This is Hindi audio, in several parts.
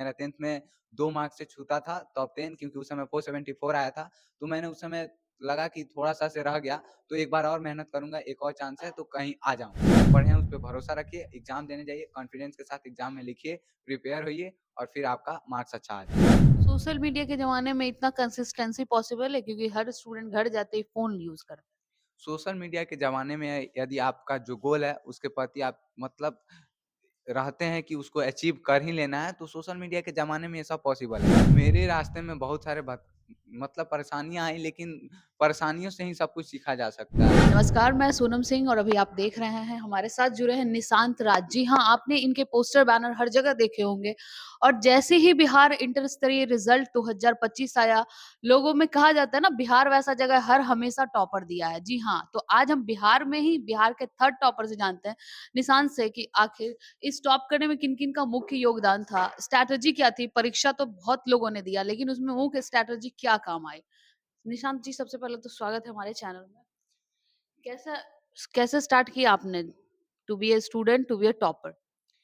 मेरा 10th में 2 मार्क्स से छूटा था टॉप 10 क्योंकि उस समय 474 आया था। तो मैंने उस समय लगा कि थोड़ा-सा से रह गया, तो एक बार और मेहनत करूँगा, एक और चांस है तो कहीं आ जाऊँ। पढ़े हैं उस पे भरोसा रखिए, एग्ज़ाम देने जाइए, कॉन्फिडेंस के साथ एग्ज़ाम में लिखिए, प्रिपेयर होइए और फिर आपका मार्क्स अच्छा आ जाएगा। सोशल मीडिया के ज़माने में इतना कंसिस्टेंसी पॉसिबल है क्योंकि हर स्टूडेंट घर जाते ही फ़ोन यूज़ करता है। सोशल मीडिया के ज़माने में यदि आपका जो गोल है, उसके प्रति आप मतलब रहते हैं कि उसको अचीव कर ही लेना है, तो सोशल मीडिया के ज़माने में ये सब पॉसिबल है। मेरे रास्ते में बहुत सारे मतलब परेशानियाँ आई, लेकिन परेशानियों से ही सब कुछ सीखा जा सकता है। नमस्कार, मैं सोनम सिंह और अभी आप देख रहे हैं हमारे साथ जुड़े हैं निशांत राज। जी हाँ, आपने इनके पोस्टर बैनर हर जगह देखे होंगे और जैसे ही बिहार इंटर स्तरीय रिजल्ट 2025 आया, लोगों में कहा जाता है ना बिहार वैसा जगह हर हमेशा टॉपर दिया है। जी हाँ, तो आज हम बिहार में ही बिहार के थर्ड टॉपर से जानते हैं निशांत से कि आखिर इस टॉप करने में किन-किन का मुख्य योगदान था? स्ट्रैटेजी क्या थी? परीक्षा तो बहुत लोगों ने दिया लेकिन उसमें मुख्य स्ट्रैटेजी क्या काम आई? निशांत जी, सबसे पहले तो स्वागत है हमारे चैनल में। कैसा कैसे स्टार्ट किया आपने to be a student to be a topper?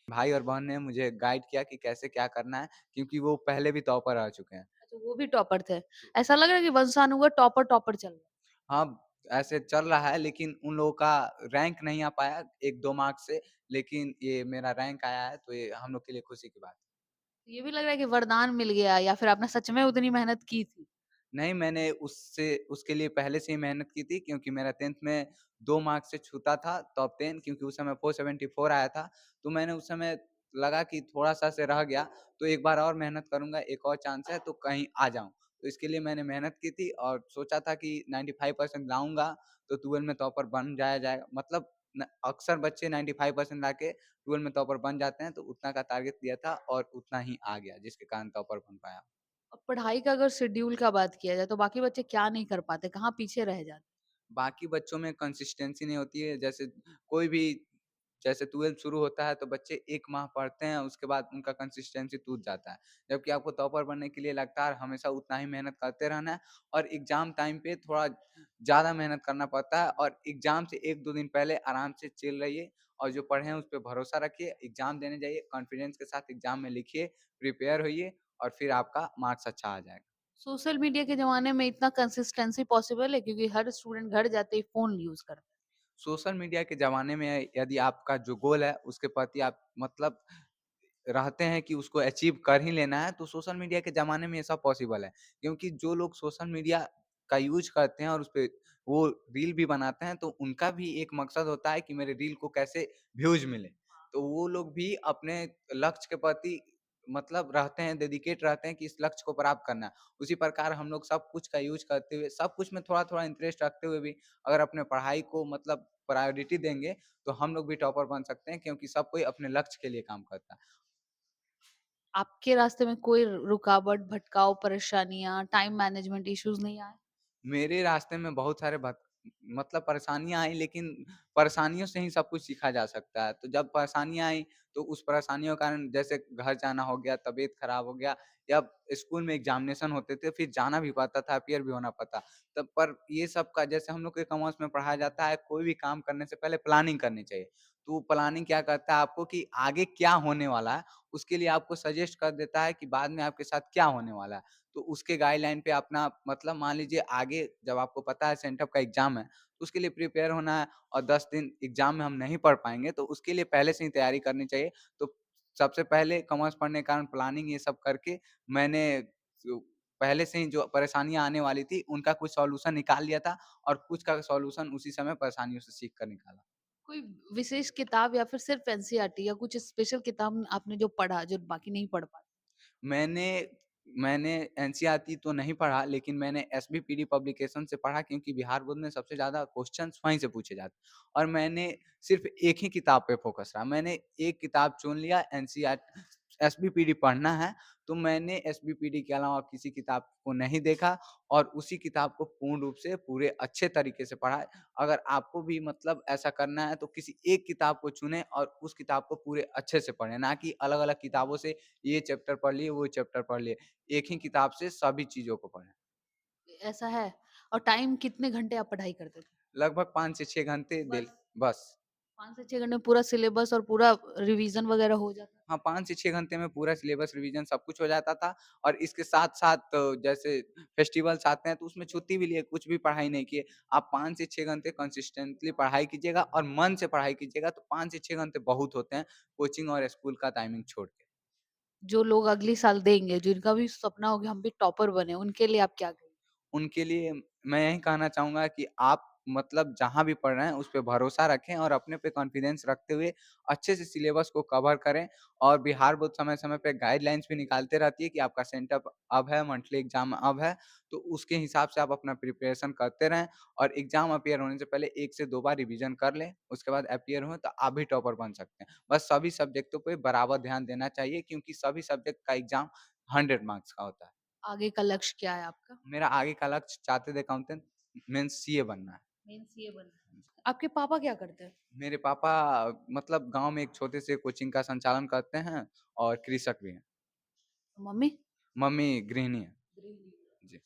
भाई और बहन ने मुझे गाइड किया कि कैसे क्या करना है, क्योंकि वो पहले भी टॉपर रह चुके हैं। अच्छा, वो भी टॉपर थे। ऐसा लग रहा है कि वंशानुगत टॉपर टॉपर चल रहा है। हाँ, ऐसे चल रहा है, लेकिन उन लोगों का रैंक नहीं आ पाया 1-2 मार्क्स से, लेकिन ये मेरा रैंक आया है, तो ये हम लोग के लिए खुशी की बात है। ये भी लग रहा है कि वरदान मिल गया या फिर आपने सच में उतनी मेहनत की थी? नहीं, मैंने उसके लिए पहले से ही मेहनत की थी, क्योंकि मेरा 10th में 2 मार्क्स से छूटा था टॉप 10 क्योंकि उस समय 474 आया था। तो मैंने उस समय लगा कि थोड़ा-सा से रह गया, तो एक बार और मेहनत करूँगा, एक और चांस है तो कहीं आ जाऊँ। तो इसके लिए मैंने मेहनत की थी और सोचा था कि 95% लाऊँगा, तो 12 में टॉपर बन जाया जाएगा। मतलब अक्सर बच्चे 95% लाके 12 में टॉपर बन जाते हैं, तो उतना का टारगेट दिया था और उतना ही आ गया, जिसके कारण टॉपर बन पाया। और पढ़ाई का अगर शेड्यूल का बात किया जाए तो बाकी बच्चे क्या नहीं कर पाते? कहाँ पीछे रह जाते? बाकी बच्चों में कंसिस्टेंसी नहीं होती है, जैसे कोई भी जैसे 12th शुरू होता है तो बच्चे 1 माह पढ़ते हैं, उसके बाद उनका कंसिस्टेंसी टूट जाता है। जबकि आपको टॉपर बनने के लिए लगातार हमेशा उतना ही मेहनत करते रहना है और एग्ज़ाम टाइम पे थोड़ा ज़्यादा मेहनत करना पड़ता है और एग्ज़ाम से 1-2 दिन पहले आराम से चिल रहिए और जो पढ़े हैं उस पे भरोसा रखिए, एग्ज़ाम देने जाइए, कॉन्फिडेंस के साथ एग्ज़ाम में लिखिए, प्रिपेयर होइए और फिर आपका मार्क्स अच्छा आ जाएगा। सोशल मीडिया के ज़माने में इतना कंसिस्टेंसी पॉसिबल है क्योंकि हर स्टूडेंट घर जाते ही फ़ोन यूज़ करता है। सोशल मीडिया के ज़माने में यदि आपका जो गोल है, उसके प्रति आप मतलब रहते हैं कि उसको अचीव कर ही लेना है, तो सोशल मीडिया के ज़माने में ये सब पॉसिबल है। क्योंकि जो लोग सोशल मीडिया का यूज़ करते हैं और उसपे वो रील भी बनाते हैं, तो उनका भी एक मकसद होता है कि मेरे रील को कैसे व्यूज़ मिले। तो वो लोग भी अपने लक्ष्य के प्रति मतलब रहते हैं, डेडिकेट रहते हैं कि इस लक्ष्य को प्राप्त करना है। उसी प्रकार हम लोग सब कुछ का यूज़ करते हुए, सब कुछ में थोड़ा-थोड़ा इंटरेस्ट रखते हुए भी अगर अपने पढ़ाई को मतलब प्रायोरिटी देंगे, तो हम लोग भी टॉपर बन सकते हैं, क्योंकि सब कोई अपने लक्ष्य के लिए काम करता है। आपके रास्ते में कोई रुकावट, भटकाव, परेशानियाँ, टाइम मैनेजमेंट इश्यूज़ नहीं आए? मेरे रास्ते में बहुत सारे मतलब परेशानियाँ आई, लेकिन परेशानियों से ही सब कुछ सीखा जा सकता है। तो जब परेशानियाँ आई, तो उस परेशानियों के कारण जैसे घर जाना हो गया, तबीयत खराब हो गया या स्कूल में एग्ज़ामिनेशन होते थे, फिर जाना भी पड़ता था, अपीयर भी होना पड़ता। तब पर ये सब का जैसे हम लोग के कॉमर्स में पढ़ाया जाता है, कोई भी काम करने से पहले प्लानिंग करनी चाहिए। तो वो प्लानिंग क्या करता है आपको कि आगे क्या होने वाला है, उसके लिए आपको सजेस्ट कर देता है कि बाद में आपके साथ क्या होने वाला है। तो उसके गाइडलाइन पे अपना मतलब मान लीजिए आगे जब आपको पता है सेंटअप का एग्ज़ाम है, तो उसके लिए प्रिपेयर होना है और 10 दिन एग्ज़ाम में हम नहीं पढ़ पाएँगे, तो उसके लिए पहले से ही तैयारी करनी चाहिए। तो सबसे पहले कॉमर्स पढ़ने के कारण प्लानिंग ये सब करके मैंने जो पहले से ही जो परेशानियाँ आने वाली थी, उनका कुछ सॉल्यूशन निकाल लिया था और कुछ का सॉल्यूशन उसी समय परेशानियों से सीख कर निकाला। कोई विशेष किताब या फिर सिर्फ एनसीईआरटी या कुछ स्पेशल किताब आपने जो पढ़ा जो बाकी नहीं पढ़ पाए? मैंने मैंने एनसीईआरटी तो नहीं पढ़ा, लेकिन मैंने एसबीपीडी पब्लिकेशन से पढ़ा, क्योंकि बिहार बोर्ड में सबसे ज़्यादा क्वेश्चन्स वहीं से पूछे जाते हैं और मैंने सिर्फ़ एक ही किताब पे फ़ोकस रहा। मैंने एक किताब चुन लिया, एसबीपीडी पढ़ना है, तो मैंने एसबीपीडी के अलावा किसी किताब को नहीं देखा और उसी किताब को पूर्ण रूप से पूरे अच्छे तरीके से पढ़ा। अगर आपको भी मतलब ऐसा करना है, तो किसी एक किताब को चुनें और उस किताब को पूरे अच्छे से पढ़ें, ना कि अलग-अलग किताबों से ये चैप्टर पढ़ लिए, वो चैप्टर पढ़ लिए। एक ही किताब से सभी चीज़ों को पढ़ें। ऐसा है? और टाइम कितने घंटे आप पढ़ाई करते थे? लगभग 5 से 6 घंटे बस। बस। 5 से 6 घंटे में पूरा सिलेबस और पूरा रिवीजन वगैरह हो जाता है? हाँ, 5 से 6 घंटे में पूरा सिलेबस रिवीजन सब कुछ हो जाता था और इसके साथ-साथ जैसे फेस्टिवल्स आते हैं तो उसमें छुट्टी भी लिए, कुछ भी पढ़ाई नहीं किए। आप 5 से 6 घंटे कंसिस्टेंटली पढ़ाई कीजिएगा और मन से पढ़ाई कीजिएगा तो 5 से 6 घंटे बहुत होते हैं, कोचिंग और स्कूल का टाइमिंग छोड़ के। जो लोग अगले साल देंगे, जिनका भी सपना हो कि हम भी टॉपर बने, उनके लिए आप क्या कहेंगे? उनके लिए मैं यही कहना चाहूँगा कि आप मतलब जहाँ भी पढ़ रहे हैं, उस पे भरोसा रखें और अपने पे कॉन्फिडेंस रखते हुए अच्छे से सिलेबस को कवर करें और बिहार बोर्ड समय-समय पे गाइडलाइंस भी निकालते रहती है कि आपका सेंटअप अब है, मंथली एग्ज़ाम अब है, तो उसके हिसाब से आप अपना प्रिपरेशन करते रहें और एग्ज़ाम अपीयर होने से पहले 1 से 2 बार रिवीज़न कर लें, उसके बाद अपीयर हों तो आप भी टॉपर बन सकते हैं। बस सभी सब्जेक्टों पे बराबर ध्यान देना चाहिए क्योंकि सभी सब्जेक्ट का एग्ज़ाम 100 मार्क्स का होता है। आगे का लक्ष्य क्या है आपका? मेरा आगे का लक्ष्य चार्टर्ड अकाउंटेंट मीन्स सीए बनना है। मेन सीए बनना है। आपके पापा क्या करते हैं? मेरे पापा मतलब गाँव में एक छोटे से कोचिंग का संचालन करते हैं और कृषक भी हैं। मम्मी? मम्मी गृहिणी हैं। जी।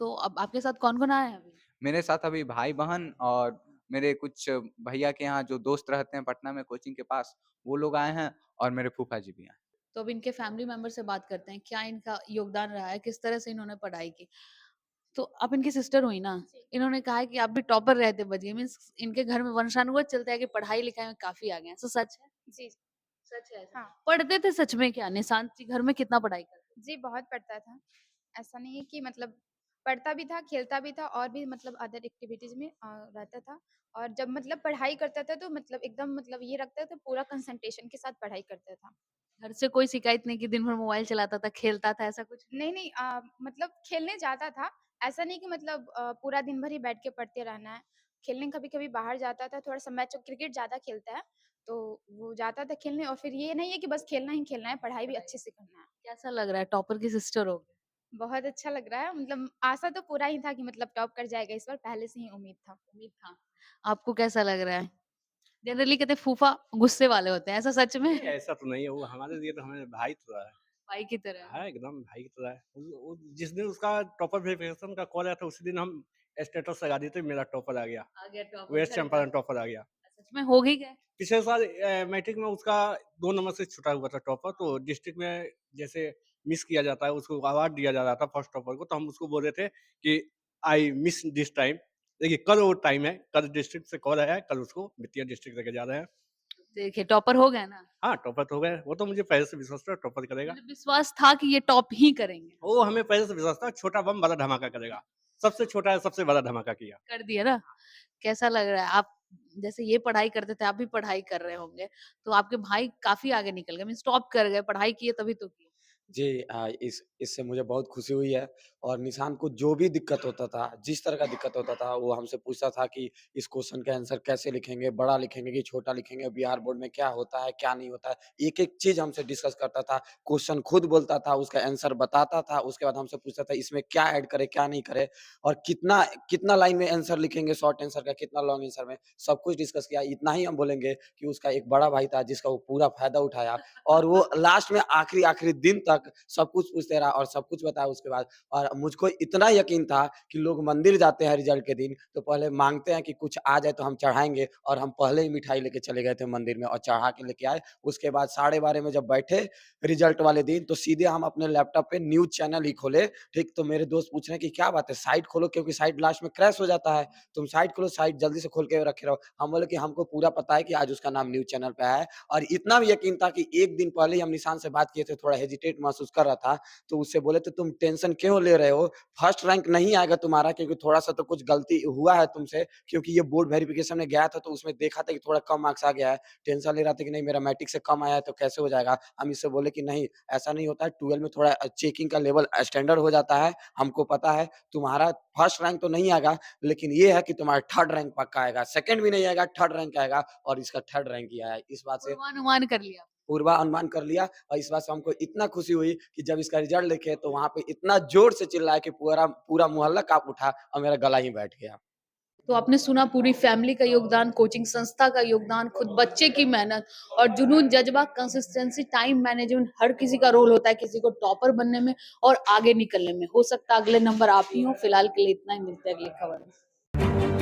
तो अब आपके साथ कौन-कौन आया है अभी? मेरे साथ अभी भाई-बहन और मेरे कुछ भैया के यहाँ जो दोस्त रहते हैं पटना में कोचिंग के पास, वो लोग आए हैं और मेरे फूफा जी भी आए हैं। तो अब इनके फैमिली मेंबर से बात करते हैं, क्या इनका योगदान रहा है? किस तरह से इन्होंने पढ़ाई की? तो आप इनकी सिस्टर हुई ना? इन्होंने कहा है कि आप भी टॉपर रहे थे बचिए मीन्स इनके घर में वंशानुगत चलता है कि पढ़ाई-लिखाई में काफ़ी आगे हैं। ऐसा सच है? जी, सच है ऐसा? हाँ। पढ़ते थे सच में क्या? निशांत जी घर में कितना पढ़ाई करते थे? जी, बहुत पढ़ता था। ऐसा नहीं है कि मतलब पढ़ता भी था, खेलता भी था और भी मतलब अदर एक्टिविटीज़ में रहता था और जब मतलब पढ़ाई करता था तो मतलब एकदम मतलब ये रखता था पूरा कंसंट्रेशन के साथ पढ़ाई करता था। घर से कोई शिकायत नहीं कि दिन भर मोबाइल चलाता था, खेलता था, ऐसा कुछ नहीं? नहीं, नहीं मतलब खेलने जाता था। ऐसा नहीं कि मतलब पूरा दिन भर ही बैठ के पढ़ते रहना है। खेलने कभी-कभी बाहर जाता था, थोड़ा-सा मैच क्रिकेट ज़्यादा खेलता है, तो वो जाता था खेलने और फिर ये नहीं है कि बस खेलना ही खेलना है, पढ़ाई भी पढ़ाई अच्छे से करना है। कैसा लग रहा है टॉपर की सिस्टर हो के? बहुत अच्छा लग रहा है मतलब आशा तो पूरा ही था कि मतलब टॉप कर जाएगा इस बार, पहले से ही उम्मीद था। उम्मीद था। आपको कैसा लग रहा है? जनरली कहते हैं फूफा गुस्से वाले होते हैं, ऐसा सच में? नहीं, ऐसा तो नहीं है, वो हमारे लिए तो हमें भाई की तरह है। भाई की तरह है। है एकदम भाई की तरह है। वो जिस दिन उसका टॉपर वेरिफिकेशन का कॉल आया था, उसी दिन हम स्टेटस लगा दिए थे, मेरा टॉपर आ गया, आ गया टॉपर वेस्ट घर का। चंपारण टॉपर आ गया। सच में हो ही गए? पिछले साल मैट्रिक में उसका 2 नंबर से छूटा हुआ था टॉपर, तो डिस्ट्रिक्ट में जैसे मिस किया जाता है, उसको अवार्ड दिया जा रहा था फर्स्ट टॉपर को, तो हम उसको बोल रहे थे कि आई मिस दिस टाइम। देखिए, कल वो टाइम है, कल डिस्ट्रिक्ट से कॉल आया है, कल उसको वित्तीय डिस्ट्रिक्ट लेके जा रहे हैं। देखिए टॉपर हो गए ना? हाँ, टॉपर तो हो गए, वो तो मुझे पहले से विश्वास था टॉपर करेगा। मतलब विश्वास था कि ये टॉप ही करेंगे। वो हमें पहले से विश्वास था, छोटा बम बड़ा धमाका करेगा। सबसे छोटा है, सबसे बड़ा धमाका किया। कर दिया ना? कैसा लग रहा है? आप जैसे ये पढ़ाई करते थे, आप भी पढ़ाई कर रहे होंगे, तो आपके भाई काफ़ी आगे निकल गए मीन्स टॉप कर गए, पढ़ाई किए तभी तो किए। जी इससे मुझे बहुत खुशी हुई है और निशान को जो भी दिक्कत होता था, जिस तरह का दिक्कत होता था, वो हमसे पूछता था कि इस क्वेश्चन का आंसर कैसे लिखेंगे, बड़ा लिखेंगे कि छोटा लिखेंगे, बिहार बोर्ड में क्या होता है, क्या नहीं होता है। एक-एक चीज़ हमसे डिस्कस करता था, क्वेश्चन खुद बोलता था, उसका आंसर बताता था, उसके बाद हमसे पूछता था इसमें क्या ऐड करें, क्या नहीं करें और कितना कितना लाइन में आंसर लिखेंगे शॉर्ट आंसर का, कितना लॉन्ग आंसर में, सब कुछ डिस्कस किया। इतना ही हम बोलेंगे कि उसका एक बड़ा भाई था जिसका वो पूरा फ़ायदा उठाया और वो लास्ट में आखिरी-आखिरी दिन तक सब कुछ पूछते रहा और सब कुछ बताया उसके बाद और मुझको इतना यकीन था कि लोग मंदिर जाते हैं रिजल्ट के दिन, तो पहले माँगते हैं कि कुछ आ जाए तो हम चढ़ाएँगे और हम पहले ही मिठाई लेके चले गए थे मंदिर में और चढ़ा के लेके आए। उसके बाद 12:30 में जब बैठे रिजल्ट वाले दिन, तो सीधे हम अपने लैपटॉप पे न्यूज़ चैनल ही खोले, ठीक? तो मेरे दोस्त पूछ रहे हैं कि क्या बात है साइट खोलो क्योंकि साइट लास्ट में क्रैश हो जाता है, तुम साइट खोलो, साइट जल्दी से खोल के रखे रहो। हम बोले कि हमको पूरा पता है कि आज उसका नाम न्यूज़ चैनल पे आया है और इतना भी यकीन था कि 1 दिन पहले ही हम निशान से बात किए थे, थोड़ा हेजिटेट महसूस कर रहा था, तो उससे बोले थे तुम टेंशन क्यों ले रहे हो? फर्स्ट रैंक नहीं आएगा तुम्हारा क्योंकि थोड़ा-सा तो कुछ गलती हुआ है तुमसे क्योंकि ये बोर्ड वेरिफिकेशन में गया था तो उसमें देखा था कि थोड़ा कम मार्क्स आ गया है। टेंशन ले रहा था कि नहीं मेरा मैट्रिक से कम आया है तो कैसे हो जाएगा? हम इससे बोले कि नहीं ऐसा नहीं होता है 12 में थोड़ा चेकिंग का लेवल स्टैंडर्ड हो जाता है, हमको पता है तुम्हारा फर्स्ट रैंक तो नहीं आएगा लेकिन ये है कि तुम्हारा थर्ड रैंक पक्का आएगा, सेकंड भी नहीं आएगा, थर्ड रैंक आएगा और इसका थर्ड रैंक ही आया है। इस बात से पूर्वानुमान कर लिया। पूर्वानुमान कर लिया और इस बात से हमको इतना खुशी हुई कि जब इसका रिजल्ट देखे तो वहाँ पे इतना ज़ोर से चिल्लाए कि पूरा पूरा मोहल्ला काँप उठा और मेरा गला ही बैठ गया। तो आपने सुना पूरी फैमिली का योगदान, कोचिंग संस्था का योगदान, खुद बच्चे की मेहनत और जुनून, जज़्बा, कंसिस्टेंसी, टाइम मैनेजमेंट हर किसी का रोल होता है किसी को टॉपर बनने में और आगे निकलने में। हो सकता है अगले नंबर आप ही हो, फिलहाल के लिए इतना ही, मिलते हैं अगली खबर में।